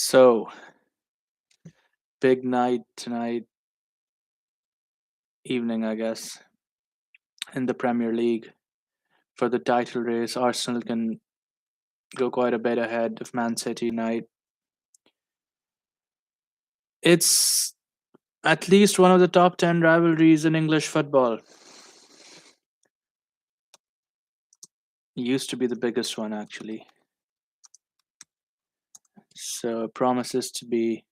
So, big night tonight, evening, I guess, in the Premier League for the title race. Arsenal can go quite a bit ahead of Man City tonight. It's at least one of the top 10 rivalries in English football. Used to be the biggest one, actually. So, it promises to be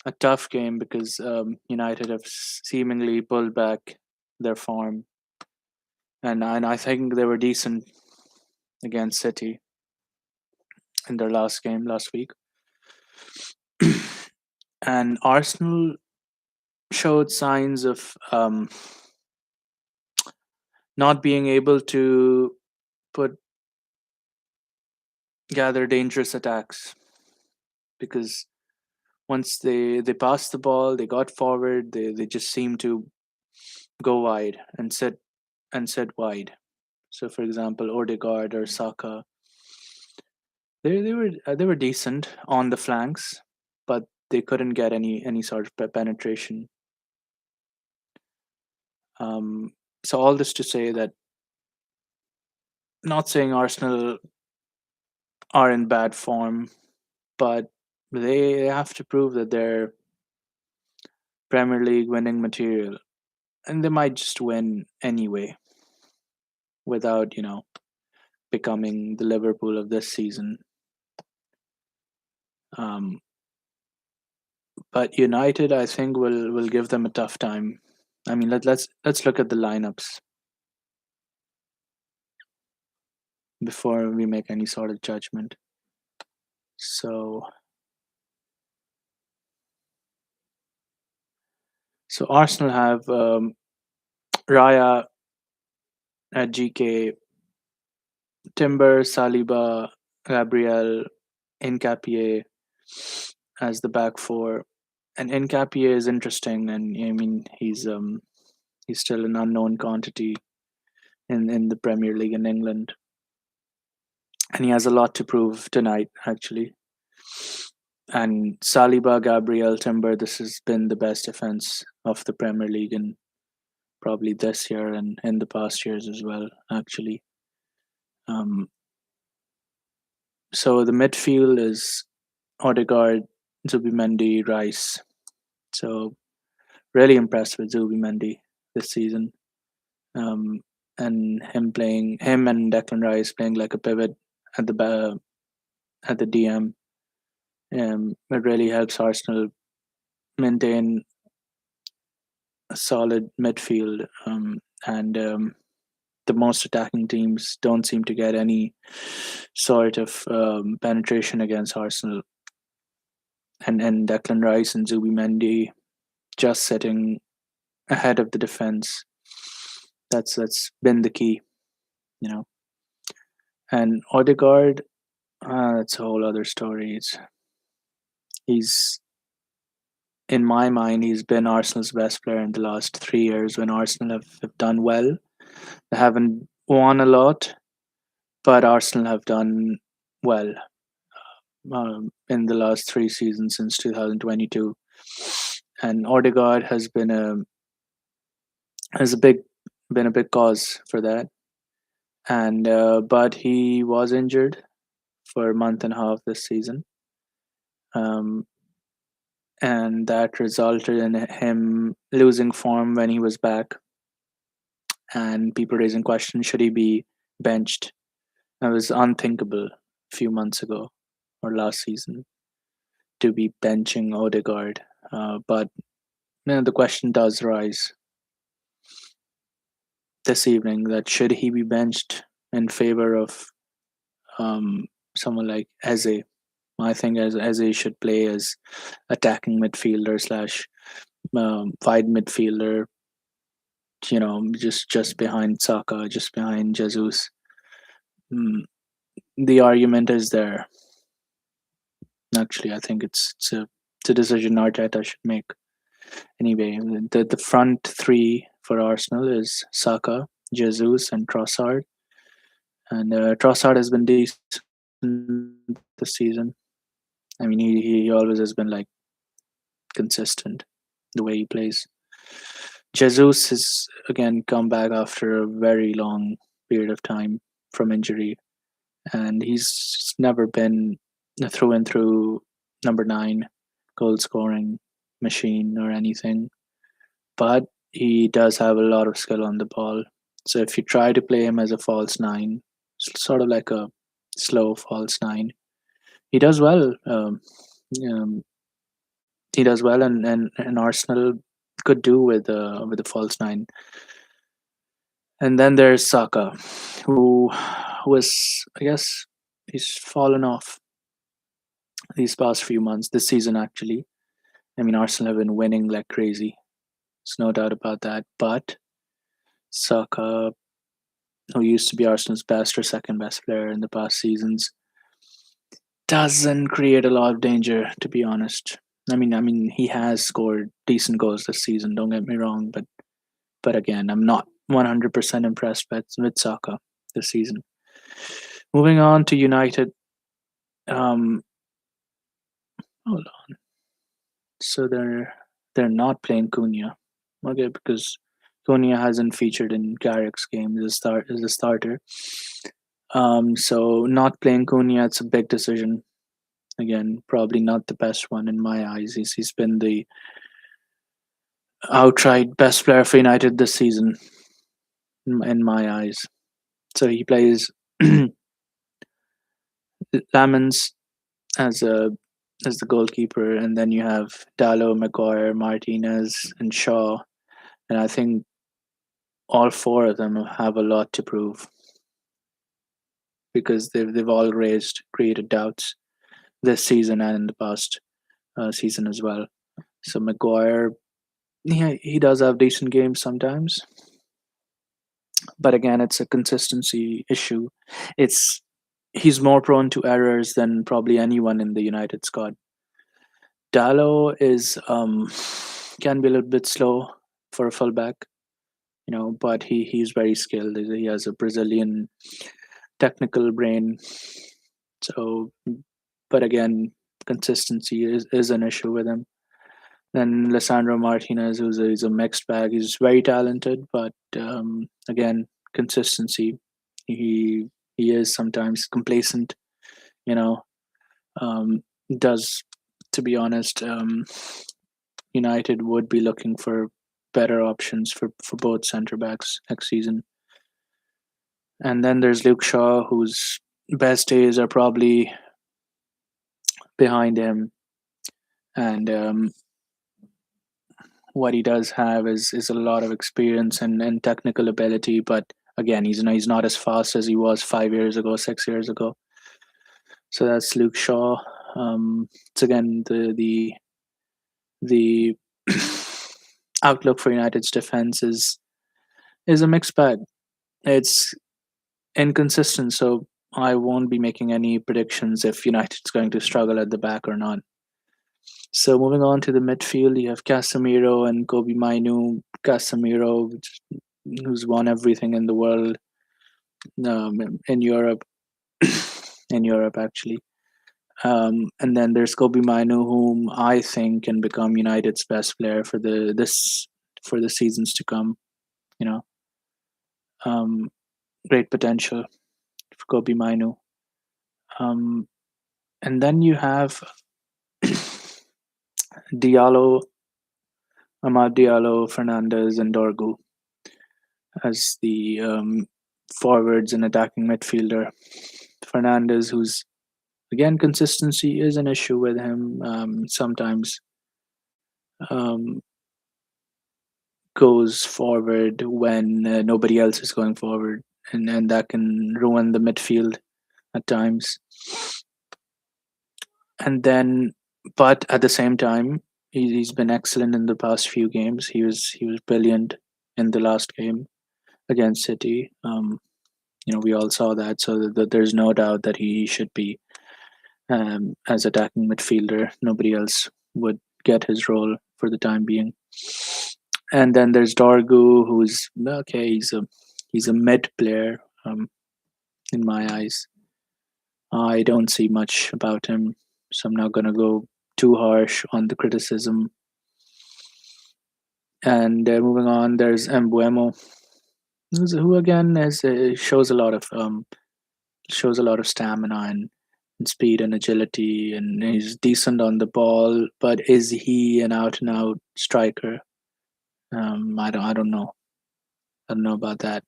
a tough game because United have seemingly pulled back their form. And I think they were decent against City in their last game last week. And Arsenal showed signs of not being able to put gather dangerous attacks because once they passed the ball, they got forward, they just seemed to go wide and sit wide. So, for example, Odegaard or Saka, they were decent on the flanks, but they couldn't get any sort of penetration. So all this to say that, not saying Arsenal are in bad form, but they have to prove that they're Premier League winning material, and they might just win anyway without becoming the Liverpool of this season. Um, but United, I think, will give them a tough time. I mean, let's look at the lineups before we make any sort of judgment. So Arsenal have Raya at GK, Timber, Saliba, Gabriel, Nkapie as the back four. And Nkapie is interesting, and I mean he's still an unknown quantity in the Premier League in England, and he has a lot to prove tonight actually. And Saliba, Gabriel, Timber, this has been the best defense of the Premier League in probably this year and in the past years as well actually. Um, so the midfield is Odegaard, Zubimendi, Rice. So really impressed with Zubimendi this season. Um, and him and Declan Rice playing like a pivot at the DM. It really helps Arsenal maintain a solid midfield. And the most attacking teams don't seem to get any sort of penetration against Arsenal. And Declan Rice and Zubimendi just sitting ahead of the defense. That's been the key, you know. And Odegaard, that's a whole other story. He's in my mind, he's been Arsenal's best player in the last 3 years when Arsenal have done well. They haven't won a lot, but Arsenal have done well in the last 3 seasons since 2022. And Odegaard has been a big cause for that. And but he was injured for a month and a half this season. Um, and that resulted in him losing form when he was back, and people raising questions: should he be benched? That was unthinkable a few months ago or last season to be benching Odegaard. But the question does rise this evening: that should he be benched in favor of um, someone like Eze? I think as Eze should play as attacking midfielder slash wide midfielder, just behind Saka, just behind Jesus. Mm, the argument is there. Actually, I think it's a decision Arteta should make. Anyway, the front three for Arsenal is Saka, Jesus, and Trossard. And Trossard has been decent this season. I mean, he always has been like consistent the way he plays. Jesus has again come back after a very long period of time from injury, and he's never been a through and through number 9 goal scoring machine or anything. But he does have a lot of skill on the ball. So if you try to play him as a false 9, sort of like a slow false 9, he does well. Um, he does well, and Arsenal could do with a false 9. And then there's Saka, who was, I guess, he's fallen off these past few months, this season actually. I mean, Arsenal have been winning like crazy. There's no doubt about that. But Saka, who used to be Arsenal's best or second best player in the past seasons, doesn't create a lot of danger, to be honest. I mean, he has scored decent goals this season. Don't get me wrong, but again, I'm not 100% impressed with Saka this season. Moving on to United. Um, hold on. So they're not playing Cunha, okay? Because Cunha hasn't featured in Carrick's game as a starter. So not playing Cunha, it's a big decision. Again, probably not the best one in my eyes. He's been the outright best player for United this season in my eyes. So he plays Lamens as a as the goalkeeper, and then you have Dallo, Maguire, Martinez, and Shaw. And I think all four of them have a lot to prove because they've all created doubts this season and in the past season as well. So Maguire, he does have decent games sometimes, but again, it's a consistency issue. It's He's more prone to errors than probably anyone in the United squad. Dallo is can be a little bit slow for a fullback, but he's very skilled. He has a Brazilian technical brain. So, but again, consistency is an issue with him. Then Lissandro Martinez, he's a mixed bag. He's very talented, but again, consistency. He he is sometimes complacent. You know, does to be honest, United would be looking for better options for both centre backs next season. And then there's Luke Shaw, whose best days are probably behind him, and what he does have is a lot of experience and technical ability. But again, he's not as fast as he was 5 years ago, 6 years ago. So that's Luke Shaw. It's again the outlook for United's defense is a mixed bag. It's inconsistent, so I won't be making any predictions if United's going to struggle at the back or not. So moving on to the midfield, you have Casemiro and Kobe Mainu. Casemiro, who's won everything in the world, in Europe, in Europe actually. And then there's Kobe Mainu, whom I think can become United's best player for the seasons to come. You know, great potential for Kobe Mainu. And then you have Diallo, Amad Diallo, Fernandez, and Dorgu as the forwards and attacking midfielder. Fernandez, who's again, consistency is an issue with him. Sometimes goes forward when nobody else is going forward, and that can ruin the midfield at times. And then, but at the same time, he's been excellent in the past few games. He was brilliant in the last game against City. We all saw that, so that there's no doubt that he should be as attacking midfielder. Nobody else would get his role for the time being. And then there's Dorgu, who's okay. He's a mid player in my eyes. I don't see much about him. so I'm not going to go too harsh on the criticism. And moving on, there's Mbuemo, who again shows a lot of stamina and speed and agility, and he's decent on the ball. But is he an out and out striker? I don't know. I don't know about that.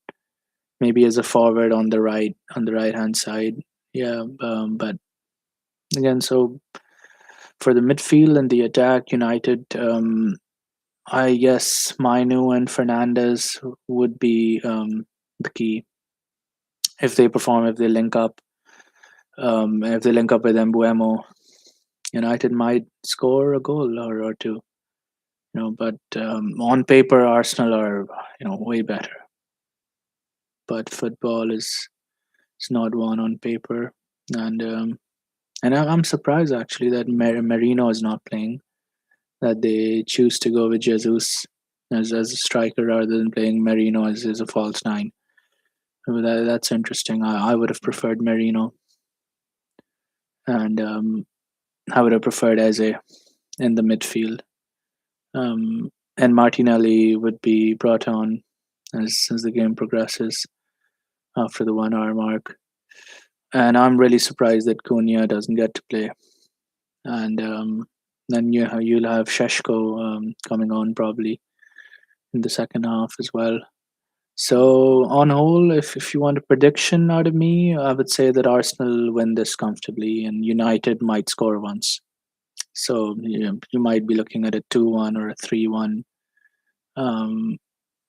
Maybe as a forward on the right hand side. Yeah, but again, so for the midfield and the attack, United, I guess Mainu and Fernandez would be the key if they perform, if they link up. If they link up with Mbuemo, United might score a goal or two. But on paper, Arsenal are way better. But football is not one on paper, and I'm surprised actually that Marino is not playing. That they choose to go with Jesus as a striker rather than playing Marino as a false nine. That's interesting. I would have preferred Marino, and I would have preferred Eze in the midfield. And Martinelli would be brought on as the game progresses after the 1 hour mark. And I'm really surprised that Cunha doesn't get to play. And then you'll have Sheshko coming on probably in the second half as well. So on whole, if you want a prediction out of me, I would say that Arsenal win this comfortably, and United might score once. So you might be looking at a 2-1 or a 3-1,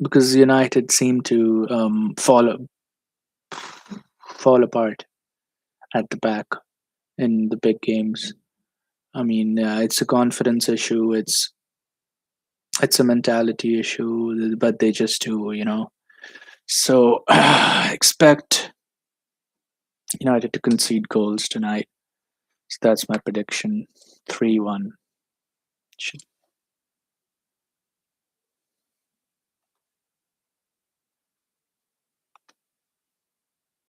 because United seem to fall apart at the back in the big games. I mean, it's a confidence issue. It's a mentality issue, but they just do. So expect United to concede goals tonight. So that's my prediction: 3-1.